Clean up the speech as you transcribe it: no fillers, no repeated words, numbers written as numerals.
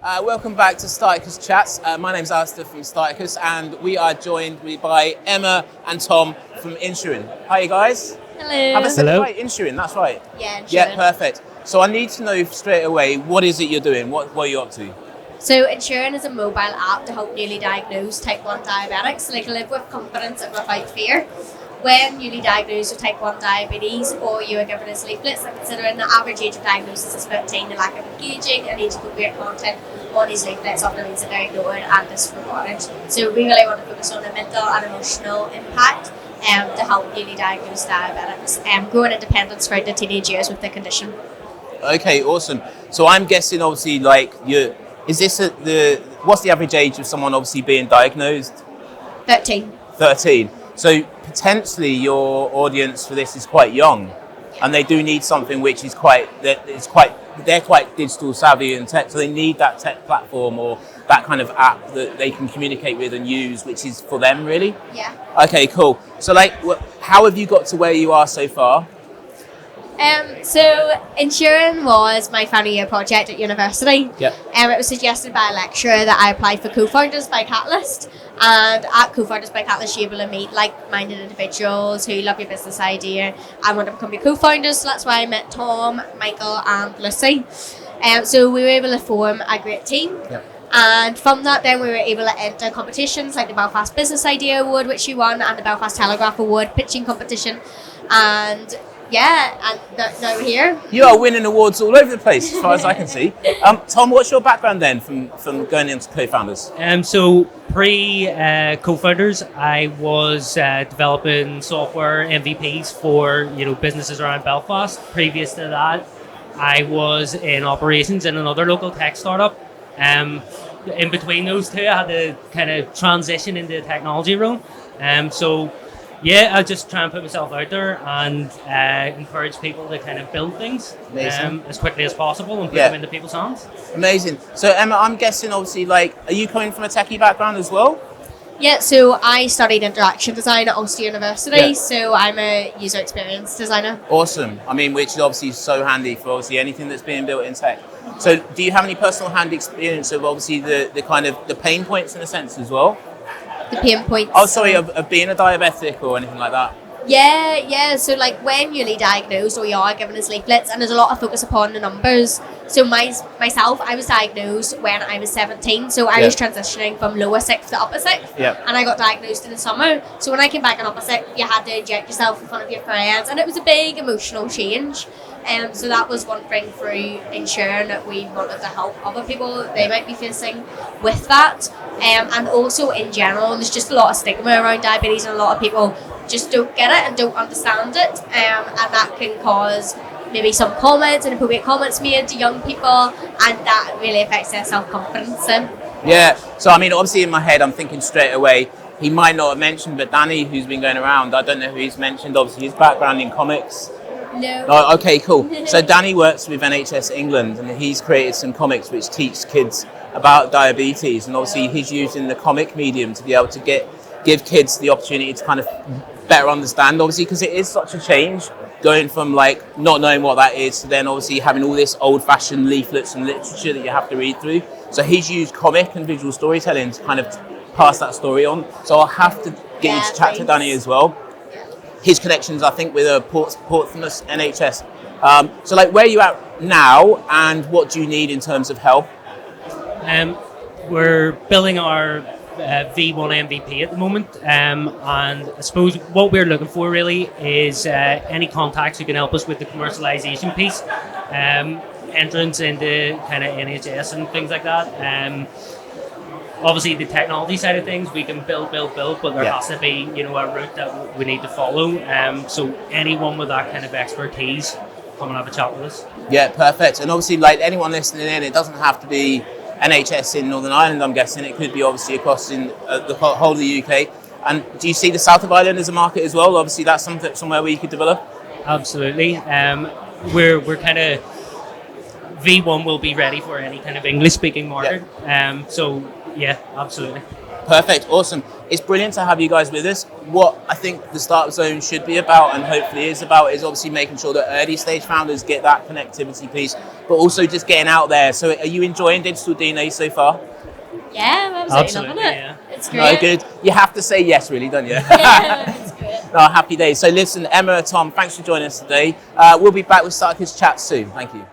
Welcome back to Startacus Chats. My name's Alistair from Startacus, and we are joined by Emma and Tom from Insurin. Hi, you guys. Hello. Have I said it right? Insurin, that's right. Yeah, Insurin. Yeah, perfect. So I need to know straight away, what is it you're doing? What are you up to? So Insurin is a mobile app to help newly diagnosed type 1 diabetics so they can live with confidence and without fear. When newly diagnosed with type 1 diabetes, or you are given us leaflets, and considering the average age of diagnosis is 15, the lack of engaging and age-appropriate content on these leaflets often leads to they're ignored and disregarded. So we really want to focus on the mental and emotional impact to help newly diagnosed diabetics grow an independence throughout their teenage years with the condition. Okay, awesome. So I'm guessing, obviously, what's the average age of someone obviously being diagnosed? 13. 13. So potentially your audience for this is quite young, and they do need something which is they're quite digital savvy and tech, so they need that tech platform or that kind of app that they can communicate with and use, which is for them, really. Yeah. Okay, cool. So how have you got to where you are so far? So Insurin was my final year project at university. Yep. It was suggested by a lecturer that I applied for Co-Founders by Catalyst. And at Co-Founders by Catalyst, you're able to meet like-minded individuals who love your business idea and want to become your co-founders. So that's why I met Tom, Michael and Lucy. So we were able to form a great team. Yep. And from that, then we were able to enter competitions like the Belfast Business Idea Award, which we won, and the Belfast Telegraph Award pitching competition. And yeah, and now we're here. You are winning awards all over the place, as far as I can see. Tom, what's your background then from going into co-founders? So co-founders, I was developing software MVPs for businesses around Belfast. Previous to that, I was in operations in another local tech startup. In between those two, I had to kind of transition into the technology role. I just try and put myself out there and encourage people to kind of build things as quickly as possible and put them into people's hands. Amazing. So Emma, I'm guessing obviously are you coming from a techie background as well? Yeah, so I studied interaction design at Ulster University, so I'm a user experience designer. Awesome. I mean, which is obviously so handy for obviously anything that's being built in tech. So do you have any personal hand experience of obviously the kind of the pain points in a sense as well? The pain points. Oh, sorry, of being a diabetic or anything like that? Yeah. So when newly diagnosed, or you are given us leaflets, and there's a lot of focus upon the numbers. So myself, I was diagnosed when I was 17, so I was transitioning from lower sixth to upper sixth, and I got diagnosed in the summer. So when I came back in upper sixth, you had to inject yourself in front of your friends, and it was a big emotional change. So that was one thing through Insurin that we wanted to help other people they might be facing with that. And also in general, there's just a lot of stigma around diabetes, and a lot of people just don't get it and don't understand it. And that can cause maybe some comments, inappropriate comments made to young people, and that really affects their self-confidence. Yeah, so I mean, obviously in my head, I'm thinking straight away, he might not have mentioned, but Danny, who's been going around, I don't know who he's mentioned, obviously his background in comics. No. Oh, okay, cool. So Danny works with NHS England, and he's created some comics which teach kids about diabetes, and obviously he's using the comic medium to be able to give kids the opportunity to kind of better understand, obviously, because it is such a change going from not knowing what that is to then obviously having all this old-fashioned leaflets and literature that you have to read through. So he's used comic and visual storytelling to kind of pass that story on. So I'll have to get you to chat to Danny as well. His connections, I think, with Portsmouth NHS. So where are you at now, and what do you need in terms of help? We're building our V1 MVP at the moment, and I suppose what we're looking for really is any contacts who can help us with the commercialization piece, entrance into kind of NHS and things like that. Obviously, the technology side of things, we can build, but there has to be, a route that we need to follow. So anyone with that kind of expertise, come and have a chat with us. Yeah, perfect. And obviously, anyone listening in, it doesn't have to be NHS in Northern Ireland, I'm guessing. It could be obviously across in the whole of the UK. And do you see the south of Ireland as a market as well? Obviously, that's somewhere where you could develop. Absolutely. We're kind of V1 will be ready for any kind of English-speaking market. Yeah, absolutely. Perfect, awesome. It's brilliant to have you guys with us. What I think the Startup Zone should be about, and hopefully is about, is obviously making sure that early stage founders get that connectivity piece, but also just getting out there. So are you enjoying Digital DNA so far? Yeah, I'm absolutely loving it. yeah. It's great. No, good. You have to say yes, really, don't you? Yeah, it's great. No, happy days. So listen, Emma, Tom, thanks for joining us today. We'll be back with Startacus Chat soon. Thank you.